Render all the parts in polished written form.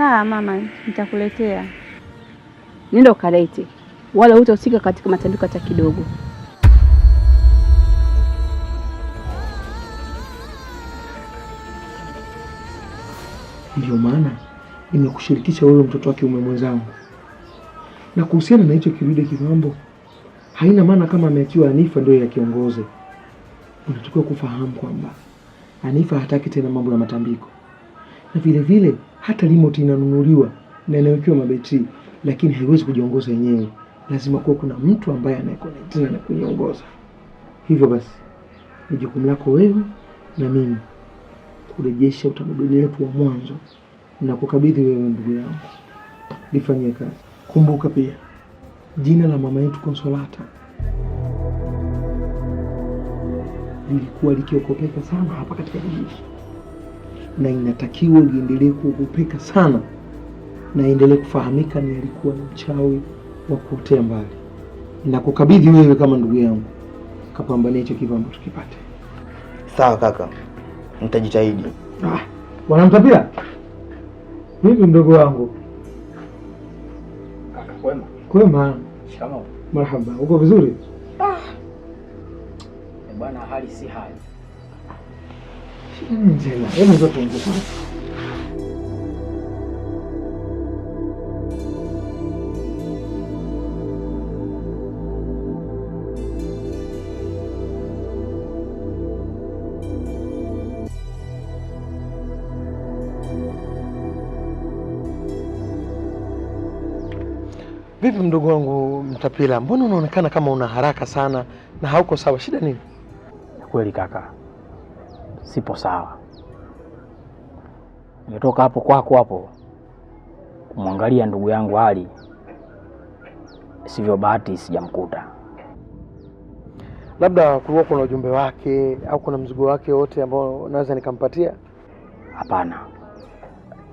Sawa mama, nitakuletea. Nenda ukalete. Wala hutahusika katika matandiko hata kidogo. Ndio maana nimekushirikisha wewe mtoto wake mwenzangu. Na kuhusiana na hicho kirude kimambo, haina maana kama ameachiwa Hanifa ndio yakiongoze. Unatakiwa kufahamu kwamba Hanifa hataki tena mambo ya matambiko. Na vile vile hata remote inanunuliwa na inawekewa mabetri, lakini haiwezi kujiongoza yenyewe. Lazima kuwa kuna mtu ambaye anayeconnect na kuiongoza. Hivyo basi, ni jukumu lako wewe na mimi kurejesha utamaduni wetu wa mwanzo na kukabidhi wewe ndugu yangu. Nifanyie kazi. Kumbuka pia jina la mama yetu Consolata lilikuwa likiokopeka sana hapa katika kijiji, na inatakiwa liendelee kuogopeka sana na endelee kufahamika ni alikuwa mchawi wa kuotea mbali. Na kukabidhi wewe kama ndugu yangu, kapambania hicho kivambo tukipate. Sawa kaka, nitajitahidi. Bwana Mtapila, mimi mdogo wangu. Kaka kwema? Kwema. Shikamoo. Marhaba. Uko vizuri? Bwana, hali si hali. Njema. Hebu nzoto nzoto. Vipi mdogo wangu Mtapila, mbona unaonekana kama una haraka sana na hauko sawa? Shida nini? Kweli kaka, sipo sawa. Nimetoka hapo kwako hapo kumwangalia ndugu yangu hali, sivyo bahati sijamkuta. Labda kulikuwa kuna ujumbe wake au kuna mzigo wake wote ambao naweza nikampatia? Hapana,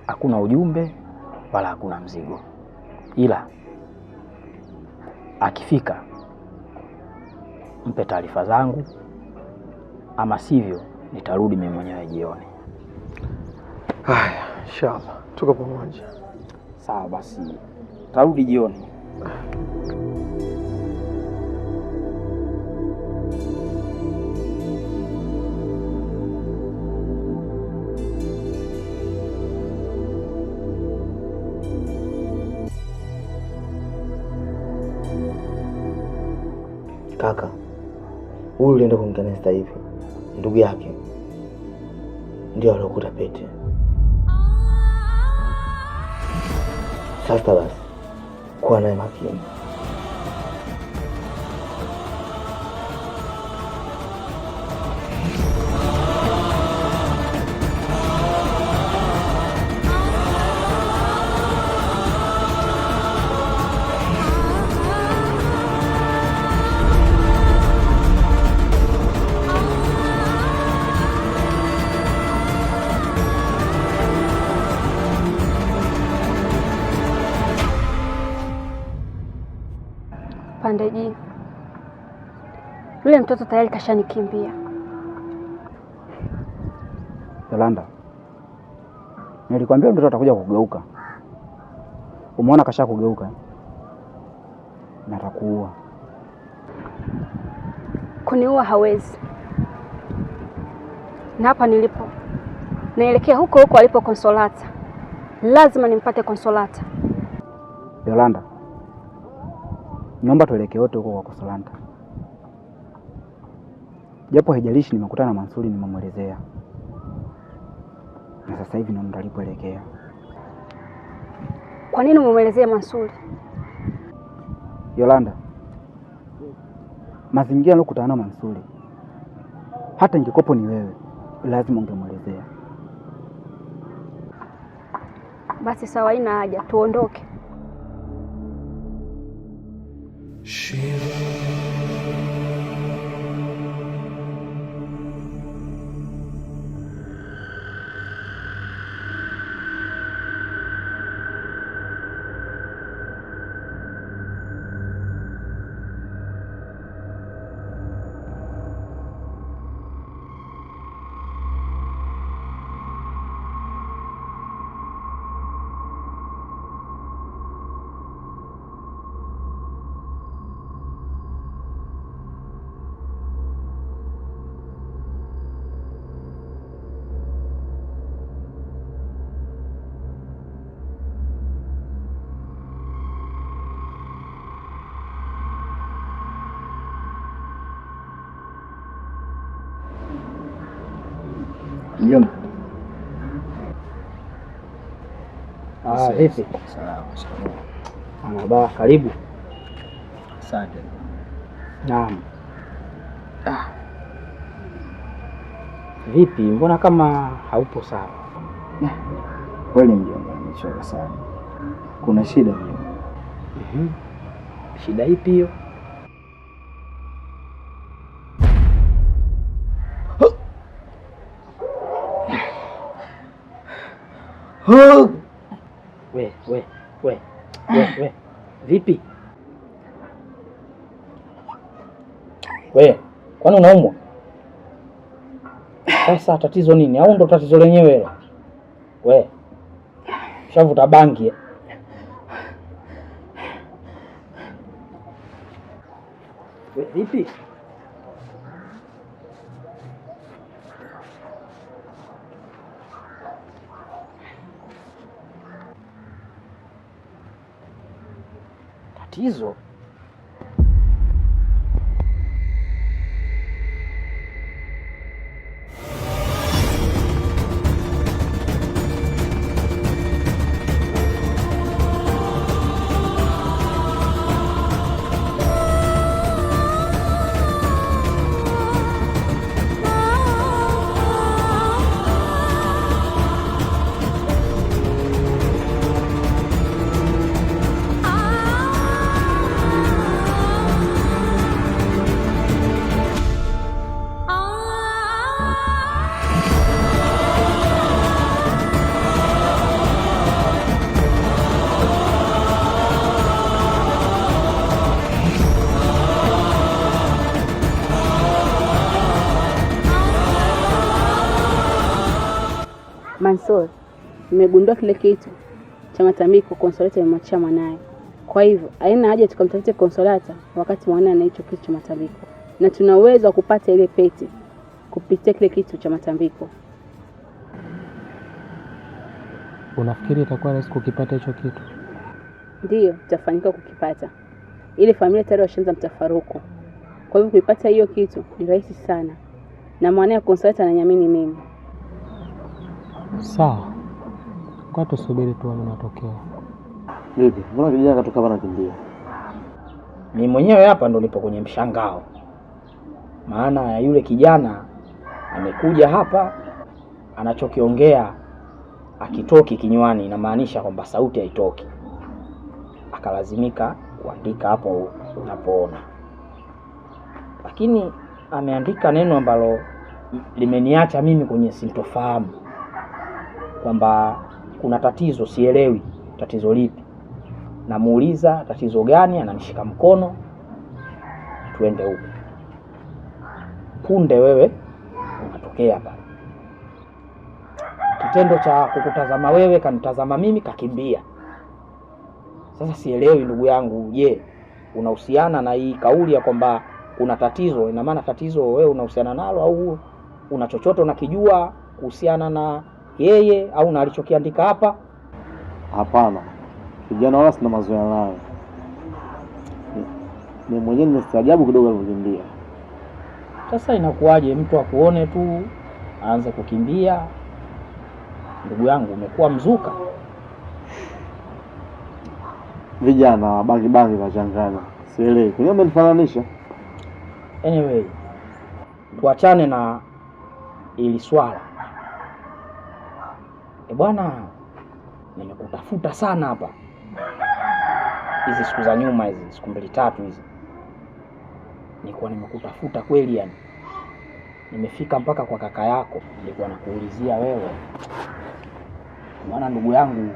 hakuna ujumbe wala hakuna mzigo, ila akifika mpe taarifa zangu, ama sivyo nitarudi mimi mwenyewe jioni. Haya, inshallah tuko pamoja. Sawa basi, tarudi jioni. Kaka, huyu ulienda kumkana sasa hivi, ndugu yake ndio alokuta pete. Sasa basi, kuwa naye makini. Pandeji, yule mtoto tayari kashanikimbia. Yolanda, nilikwambia mtoto atakuja kugeuka. Umeona kasha kugeuka, na atakuua. Kuniua hawezi. Na hapa nilipo naelekea huko huko alipo Consolata. Lazima nimpate Consolata. Yolanda, naomba tuelekee wote huko kwa Consolata. Japo haijalishi nimekutana na Mansuri nimemwelezea. Na sasa hivi ndo alipoelekea. Kwa nini umemwelezea Mansuri? Yolanda, mazingira aliyokutana na Mansuri, hata ingikopo ni wewe, lazima ungemwelezea. Basi sawa, haina haja, tuondoke. Mjomba. Vipi? Salama. Baba, karibu. Asante. Naam. Vipi, mbona kama haupo sawa? Kweli mjomba, nimechoka sana. Kuna shida mjomba. Shida ipi hiyo? We. Vipi? We, kwani unaumwa? Sasa tatizo nini? Au ndo tatizo lenyewe hilo? We, shavuta bangi. We, vipi? Tatizo? Mansur, nimegundua kile kitu cha matambiko Consolata amemwachia mwanae. Kwa hivyo, haina haja tukamtafute Consolata wakati mwanae ana hicho kitu cha matambiko. Na tuna uwezo wa kupata ile pete kupitia kile kitu cha matambiko. Unafikiri itakuwa rahisi kukipata hicho kitu? Ndiyo, tutafanyika kukipata. Ile familia tayari washaanza mtafaruku. Kwa hivyo kuipata hiyo kitu ni rahisi sana. Na mwanae Consolata ananiamini mimi. Sawa. Kwa tusubiri tuone matokeo. Vipi? Mbona kijana katoka hapa anakimbia? Mimi mwenyewe hapa ndo nipo kwenye mshangao. Maana yule kijana amekuja hapa, anachokiongea akitoki kinywani, inamaanisha kwamba sauti haitoki. Akalazimika kuandika hapo unapoona. Lakini ameandika neno ambalo limeniacha mimi kwenye sintofahamu, kwamba kuna tatizo, sielewi tatizo lipi. Namuuliza tatizo gani, ananishika mkono tuende huko. Punde wewe unatokea pale. Kitendo cha kukutazama wewe, kanitazama mimi, kakimbia. Sasa sielewi ndugu yangu, je, unahusiana na hii kauli ya kwamba kuna tatizo? Ina maana tatizo wewe unahusiana nalo, au una chochote unakijua kuhusiana na yeye au na alichokiandika hapa? Hapana. Kijana wala sina mazoea naye. Ni mwenyewe nimestaajabu kidogo alivyokimbia. Sasa inakuwaje mtu akuone tu aanze kukimbia? Ndugu yangu, umekuwa mzuka. Vijana bangi wachanganya. Sielewi. Kwa nini umenifananisha? Anyway, tuachane na ili swala. Bwana, nimekutafuta sana hapa hizi siku za nyuma, hizi siku 2-3 hizi. Nilikuwa nimekutafuta kweli yani. Nimefika mpaka kwa kaka yako, nilikuwa nakuulizia wewe. Maana ndugu yangu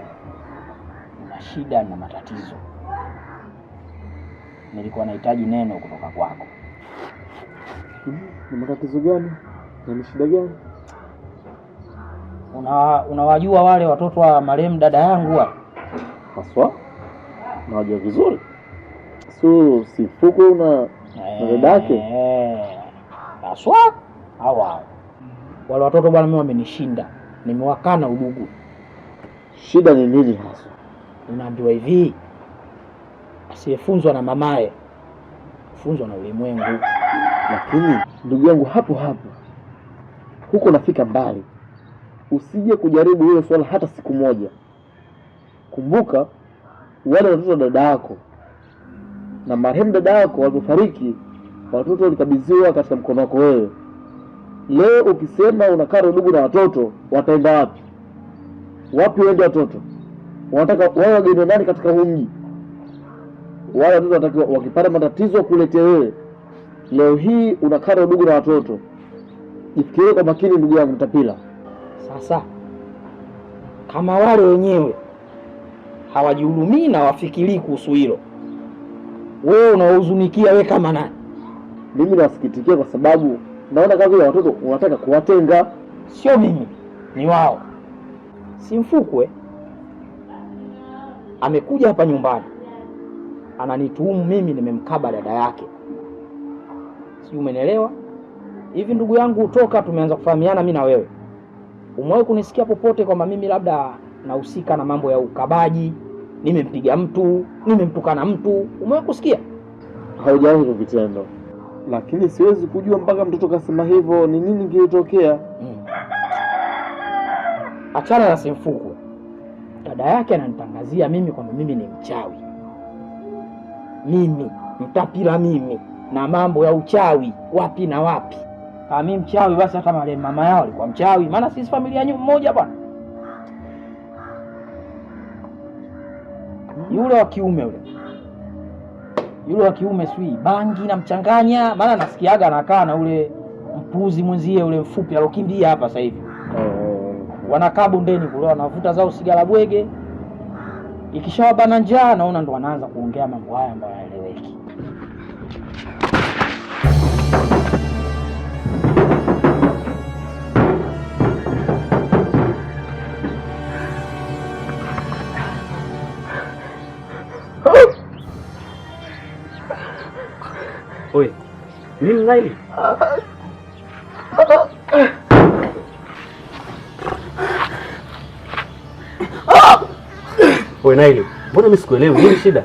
na shida na matatizo. Nilikuwa nahitaji neno kutoka kwako. Ni matatizo gani? Ni shida gani? Unawajua wale watoto wa marehemu dada yangu wa? Haswa? Nawajua vizuri. So Sifuku na dada yake. Haswa? Hawa. Wale watoto bwana, mimi wamenishinda. Nimewakana udugu. Shida ni nini hasa? Unaambiwa hivi, asiyefunzwa na mamaye funzwa na ulimwengu. Lakini ndugu yangu, hapo huko nafika mbali. usije kujaribu hilo swala hata siku moja. Kumbuka wale watoto wa dada yako na marehemu dada yako walipofariki, watoto walikabidhiwa katika mkono wako wewe. Leo ukisema unakaa ndugu na watoto, wataenda wapi? Wapi waende watoto? Wanataka wao wageni nani katika huu mji? Wale watoto watakiwa wakipata matatizo kulete wewe. Leo hii unakaa ndugu na watoto. Jifikirie kwa makini ndugu yangu Mtapila. Sasa kama wale wenyewe hawajihurumii na wafikirii kuhusu hilo, wewe unahuzunikia wewe kama nani? Mimi nawasikitikia kwa sababu naona kama vile watoto unataka kuwatenga. Sio mimi, ni wao. Simfukwe amekuja hapa nyumbani ananituhumu mimi nimemkaba dada yake. Si umenielewa? Hivi ndugu yangu utoka tumeanza kufahamiana mimi na wewe, umewahi kunisikia popote kwamba mimi labda nahusika na mambo ya ukabaji, nimempiga mtu, nimemtukana mtu? Umewahi kusikia? Haujawahi kwa vitendo. Lakini siwezi kujua mpaka mtoto kasema hivyo ni nini kilitokea. Achana na Simfukwe. Dada yake ananitangazia mimi kwamba mimi ni mchawi. Mimi Mtapila, mimi na mambo ya uchawi wapi na wapi? Kama mimi mchawi basi hata marehemu mama yao alikuwa mchawi, maana sisi familia moja bwana. Yule wa kiume sui bangi na mchanganya, maana nasikiaga anakaa na ule mpuzi mwenzie ule mfupi alokimbia hapa sasa hivi. Wanakaa bondeni kule wanavuta zao sigara bwege. Ikishawabana njaa naona ndo wanaanza kuongea mambo haya ambayo hayaeleweki. Oi, nini Naili? Oi Naili, mbona mimi sikuelewi nini shida?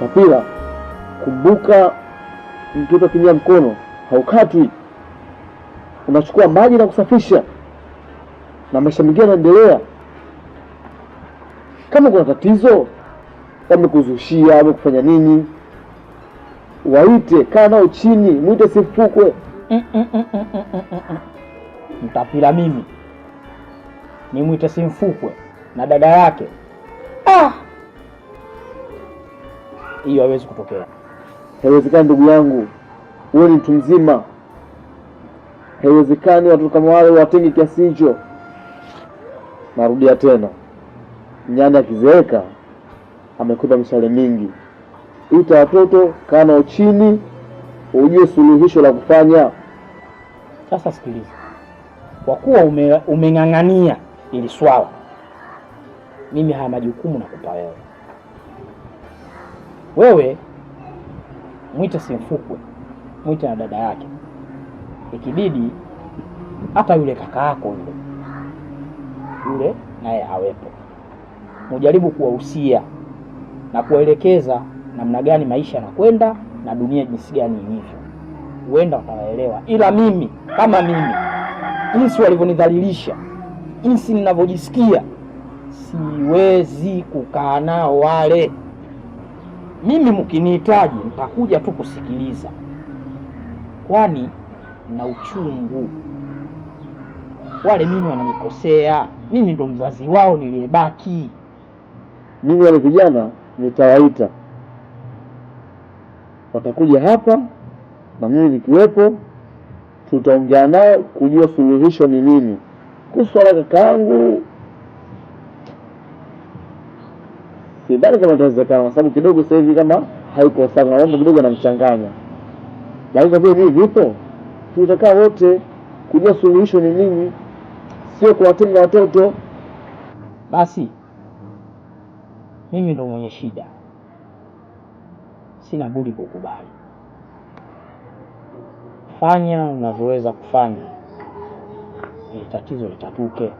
Mtapila, kumbuka mtoto akinyia mkono haukatwi. Unachukua maji na kusafisha na maisha mengine yanaendelea. Kama kuna tatizo, wamekuzushia, wamekufanya nini, waite, kaa nao chini, mwite Simfukwe. Mtapila mimi nimwite Simfukwe na dada yake? Hiyo haiwezi kutokea. Haiwezekani ndugu yangu, wewe ni mtu mzima. Haiwezekani watu kama wale watenge kiasi hicho. Narudia tena, nyani akizeeka amekuta mishale mingi. Ita watoto, kaa nao chini, ujue suluhisho la kufanya. Sasa sikiliza, kwa kuwa umeng'ang'ania ili swala, mimi haya majukumu nakupa wewe. Wewe mwite Simfukwe, mwite na dada yake. Ikibidi hata yule kaka yako yule naye awepo. Mujaribu kuwahusia na kuwaelekeza namna gani maisha yanakwenda na dunia jinsi gani ilivyo. Huenda wataelewa. Ila mimi kama mimi, jinsi walivyonidhalilisha, jinsi ninavyojisikia, siwezi kukaa nao wale. Mimi mkinihitaji nitakuja tu kusikiliza, kwani na uchungu. Wale mimi wananikosea, mimi ndo mzazi wao niliyebaki. Mimi wale vijana nitawaita, watakuja hapa na mimi nikiwepo, tutaongea nao kujua suluhisho ni nini. Kuswala kakaangu sidhani kama itawezekana, kwa sababu kidogo sasa hivi kama haiko sawa, mambo kidogo yanamchanganya. Lakini kwa vile mimi vipo, tutakaa wote. kujua suluhisho ni nini, sio kuwatenga watoto. Basi mimi ndo mwenye shida, sina budi kukubali. Fanya unavyoweza kufanya ili tatizo litatuke.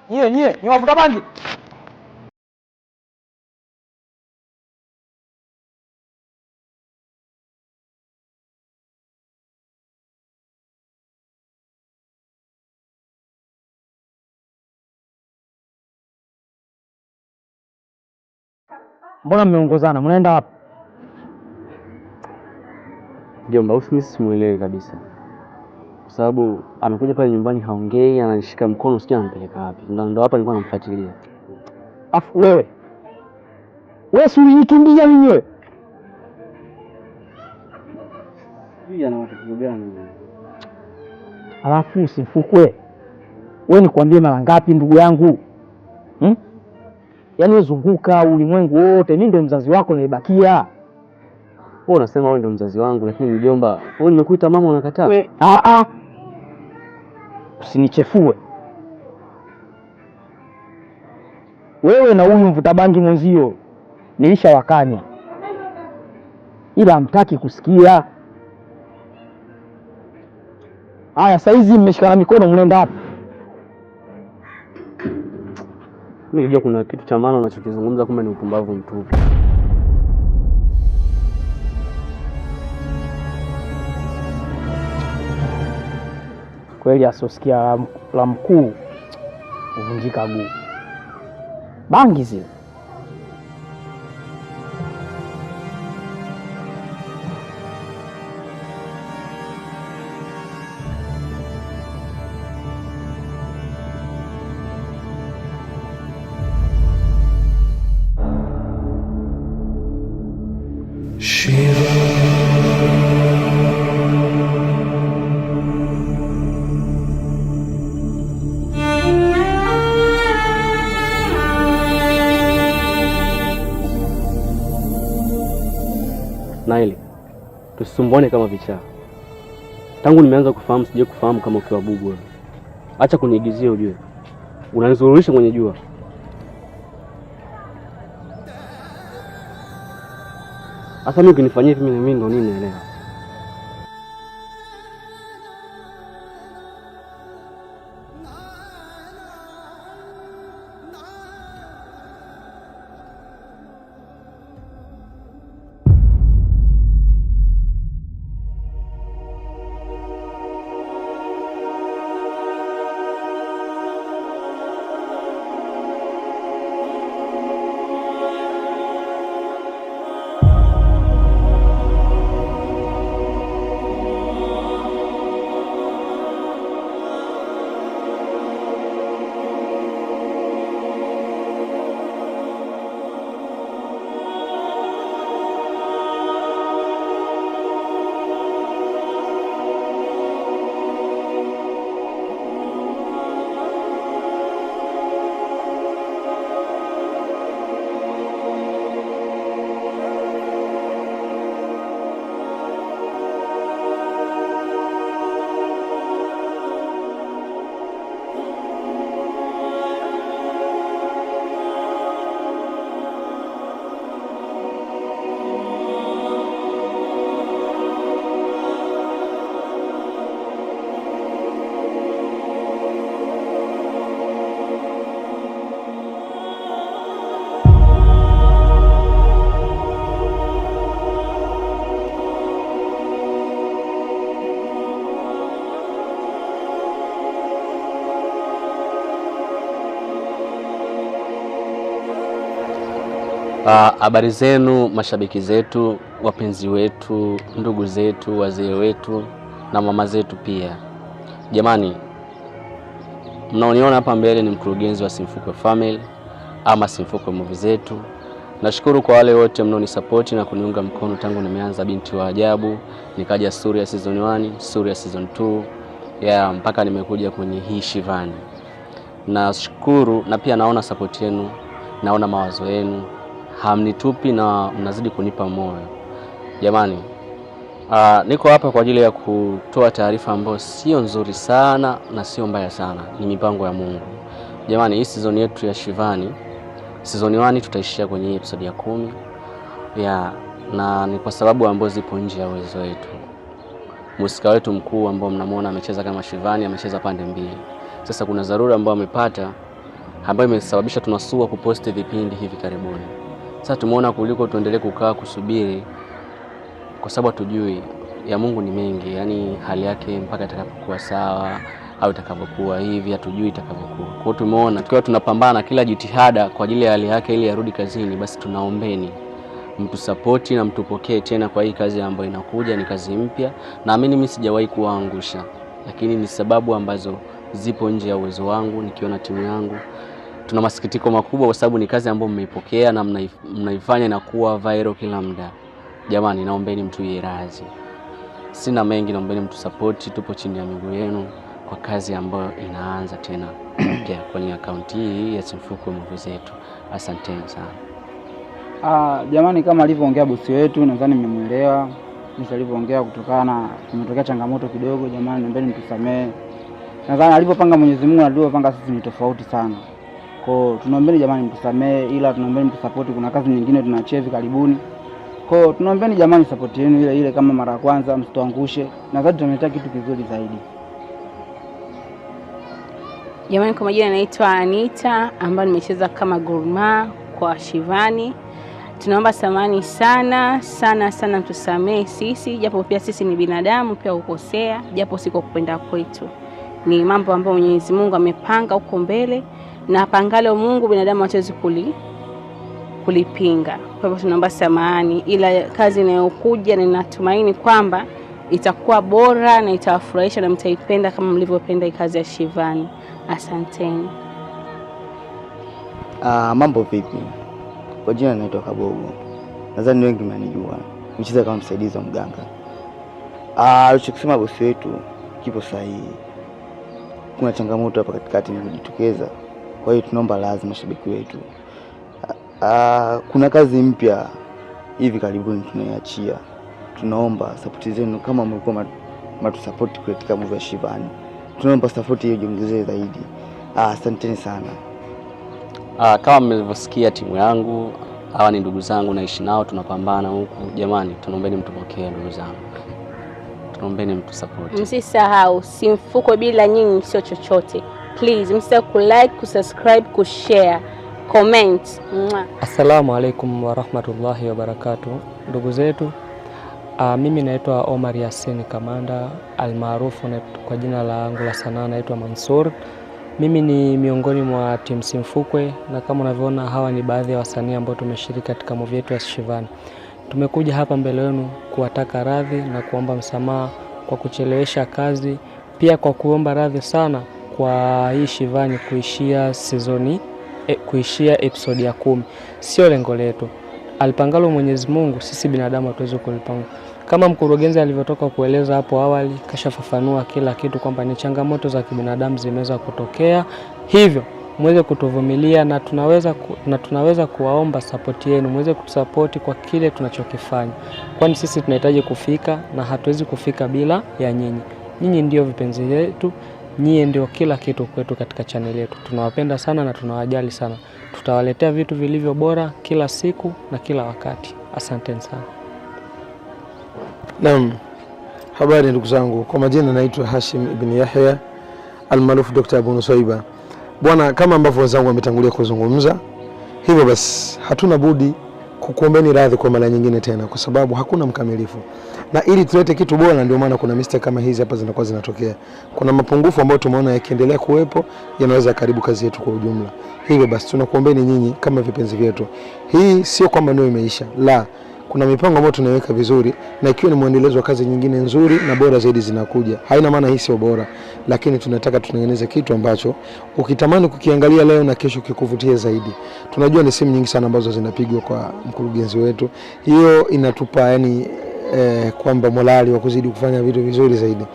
Nyie ni wavuta bangi. Mbona mmeongozana? Mnaenda wapi? Mjomba, mimi simuelewi kabisa. Kwa sababu amekuja pale nyumbani haongei, ananishika mkono, sijui anampeleka wapi. Ndio hapa nilikuwa namfuatilia. Afu wewe si unitumbia mimi wewe? Huyu ana matatizo gani? Alafu usifukwe. Wewe nikwambie mara ngapi ndugu yangu? Yaani uzunguka ulimwengu wote, mimi ndo mzazi wako nilibakia. Wewe unasema wewe ndo mzazi wangu, lakini mjomba, wewe nimekuita mama unakataa. Usinichefue. Wewe na huyu mvuta bangi mwenzio nilishawakanya, ila hamtaki kusikia. Haya, saizi mmeshikana mikono, mnaenda wapi? Mimi najua kuna kitu cha maana unachokizungumza, kumbe ni upumbavu mtupu. Kweli asosikia la mkuu uvunjika guu. Bangi zile. Naili, tusisumbuane kama vichaa. Tangu nimeanza kufahamu sije kufahamu kama ukiwa bubu wewe. Acha kuniigizia ujue. Unanizururisha kwenye jua. Sasa mimi ukinifanyia hivi mimi ndo nini naelewa. Habari zenu mashabiki zetu, wapenzi wetu, ndugu zetu, wazee wetu na mama zetu pia. Jamani, Mnaoniona hapa mbele ni mkurugenzi wa Simfukwe Family ama Simfukwe Movie Zetu. Nashukuru kwa wale wote mnaonisupport na kuniunga mkono tangu nimeanza Binti wa Ajabu, nikaja Suria season 1, Suria season 2, mpaka nimekuja kwenye hii Shivani. Nashukuru na pia naona support yenu, naona mawazo yenu, hamnitupi na mnazidi kunipa moyo. Jamani, niko hapa kwa ajili ya kutoa taarifa ambayo sio nzuri sana na sio mbaya sana. Ni mipango ya Mungu. Jamani, hii season yetu ya Shivani, season 1 tutaishia kwenye episode ya 10. Na ni kwa sababu ambazo zipo nje ya uwezo wetu. Mhusika wetu mkuu ambao mnamuona amecheza kama Shivani, amecheza pande mbili. Sasa kuna dharura ambayo amepata ambayo imesababisha tunasua kuposti vipindi hivi karibuni. Sasa tumeona kuliko tuendelee kukaa kusubiri, kwa sababu hatujui ya Mungu ni mengi, yani hali yake mpaka itakapokuwa sawa au itakapokuwa hivi hatujui itakavyokuwa. Kwa hiyo tumeona tukiwa tunapambana kila jitihada kwa ajili ya hali yake ili arudi kazini, basi tunaombeni mtu support na mtupokee tena kwa hii kazi ambayo inakuja. Ni kazi mpya, naamini mimi sijawahi kuangusha, lakini ni sababu ambazo zipo nje ya uwezo wangu. Nikiona timu yangu tuna masikitiko makubwa kwa sababu ni kazi ambayo mmeipokea na mnaifanya na kuwa viral kila muda. Jamani, naombeni mtu radhi. Sina mengi, naombeni mtu support, tupo chini ya miguu yenu kwa kazi ambayo inaanza tena mpya kwenye akaunti hii ya Simfukwe Movie Zetu. Asanteni sana. Jamani, kama alivyoongea bosi wetu, nadhani mmemuelewa. Jinsi alivyoongea kutokana kumetokea changamoto kidogo. Jamani, naombeni mtusamee. Nadhani alivyopanga Mwenyezi Mungu na alivyopanga sisi ni tofauti sana. Kwa tunaombeni jamani mtusamee, ila tunaombeni mtusupport. Kuna kazi nyingine tunachia hivi karibuni. Kwa tunaombeni jamani support yenu ile kama mara ya kwanza, msituangushe. Nadhani tunaleta kitu kizuri zaidi. Jamani, kwa majina naitwa Anita ambaye nimecheza kama Gurma kwa Shivani. Tunaomba samani sana sana sana, mtusamee sisi, japo pia sisi ni binadamu pia ukosea, japo siko kupenda kwetu. Ni mambo ambayo Mwenyezi Mungu amepanga huko mbele, na pangalo Mungu binadamu hawezi kulipinga. Kwa hivyo tunaomba samani, ila kazi inayokuja ninatumaini kwamba itakuwa bora na itawafurahisha na mtaipenda kama mlivyopenda kazi ya Shivani. Asanteni. Mambo vipi? Kwa jina naitwa Kabogo. Nadhani wengi mnanijua. Nimecheza kama msaidizi wa mganga. Alichokisema bosi wetu kipo sahihi. Kuna changamoto hapa katikati imejitokeza. Kwa hiyo tunaomba lazima mashabiki wetu. Kuna kazi mpya hivi karibuni tunaiachia. Tunaomba support zenu kama mlikuwa matusupport katika movie ya Shivani. Tunaomba support hiyo iongezee zaidi. Asanteni sana. Kama mlivyosikia timu yangu, hawa ni ndugu zangu naishi nao, tunapambana huku. Jamani, tunaombeni mtupokee ndugu zangu. Tunaombeni mtu support. Msisahau Simfukwe bila nyinyi sio chochote. Please msisahau kulike, kusubscribe, kushare, comment. Assalamu alaikum wa rahmatullahi wa barakatuh. Ndugu zetu, mimi naitwa Omar Yasin Kamanda, almaarufu kwa jina langu la sanaa naitwa Mansur. Mimi ni miongoni mwa timu Simfukwe, na kama unavyoona hawa ni baadhi ya wasanii ambao tumeshiriki katika movie yetu ya Shivani. Tumekuja hapa mbele yenu kuwataka radhi na kuomba msamaha kwa kuchelewesha kazi, pia kwa kuomba radhi sana kwa hii Shivani kuishia episode ya 10. Sio lengo letu. Alipangalo Mwenyezi Mungu, sisi binadamu hatuwezi kulipanga. Kama mkurugenzi alivyotoka kueleza hapo awali, kashafafanua kila kitu kwamba ni changamoto za kibinadamu zimeweza kutokea. Hivyo muweze kutuvumilia, na tunaweza kuwaomba support yenu, muweze kutusupport kwa kile tunachokifanya. Kwani sisi tunahitaji kufika na hatuwezi kufika bila ya nyinyi. Nyinyi ndio vipenzi vyetu, nyinyi ndio kila kitu kwetu katika channel yetu. Tunawapenda sana na tunawajali sana. Tutawaletea vitu vilivyo bora kila siku na kila wakati. Asanteni sana. Naam. Habari ndugu zangu. Kwa majina naitwa Hashim ibn Yahya almaarufu Dr. Abu Nusaiba. Bwana, kama ambavyo wenzangu wametangulia kuzungumza, hivyo basi hatuna budi kukuombeni radhi kwa mara nyingine tena, kwa sababu hakuna mkamilifu. Na ili tulete kitu bora, ndio maana kuna mistake kama hizi hapa zinakuwa zinatokea. Kuna mapungufu ambayo tumeona yakiendelea kuwepo yanaweza karibu kazi yetu kwa ujumla. Hivyo basi tunakuombeni nyinyi kama vipenzi vyetu. Hii sio kwamba ndio imeisha. La, kuna mipango ambayo tunaiweka vizuri, na ikiwa ni muendelezo wa kazi nyingine nzuri na bora zaidi zinakuja. Haina maana hii sio bora, lakini tunataka tutengeneze kitu ambacho ukitamani kukiangalia leo na kesho kikuvutie zaidi. Tunajua ni simu nyingi sana ambazo zinapigwa kwa mkurugenzi wetu, hiyo inatupa yani kwamba morali wa kuzidi kufanya vitu vizuri zaidi.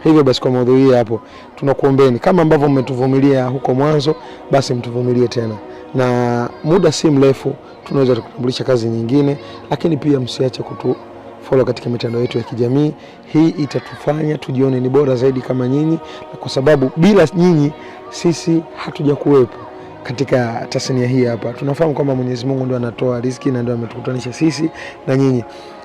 Hivyo basi kwa maudhui hapo tunakuombeni kama ambavyo mmetuvumilia huko mwanzo, basi mtuvumilie tena, na muda si mrefu tunaweza kutambulisha kazi nyingine, lakini pia msiache kutufollow katika mitandao yetu ya kijamii. Hii itatufanya tujione ni bora zaidi kama nyinyi, kwa sababu bila nyinyi sisi hatuja kuwepo katika tasnia hii hapa. Tunafahamu kwamba Mwenyezi Mungu ndio anatoa riziki na ndio ametukutanisha sisi na nyinyi.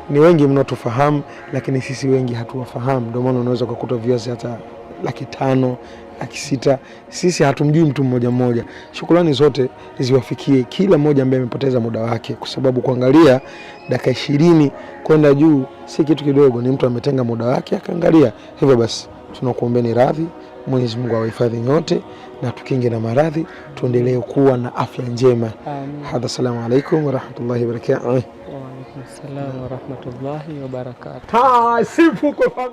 Ni wengi mnaotufahamu, lakini sisi wengi hatuwafahamu. Ndio maana unaweza kukuta viewers hata 500,000, 600,000. Sisi hatumjui mtu mmoja mmoja. Shukrani zote ziwafikie kila mmoja ambaye amepoteza muda wake, kwa sababu kuangalia dakika 20 kwenda juu si kitu kidogo, ni mtu ametenga muda wake akaangalia. Hivyo basi tunakuombeni radhi, Mwenyezi Mungu awahifadhi nyote na tukinge na maradhi, tuendelee kuwa na afya njema. Amin. Assalamu alaikum wa rahmatullahi wa barakatuh. Wa alaikum assalam wa rahmatullahi wa barakatuh.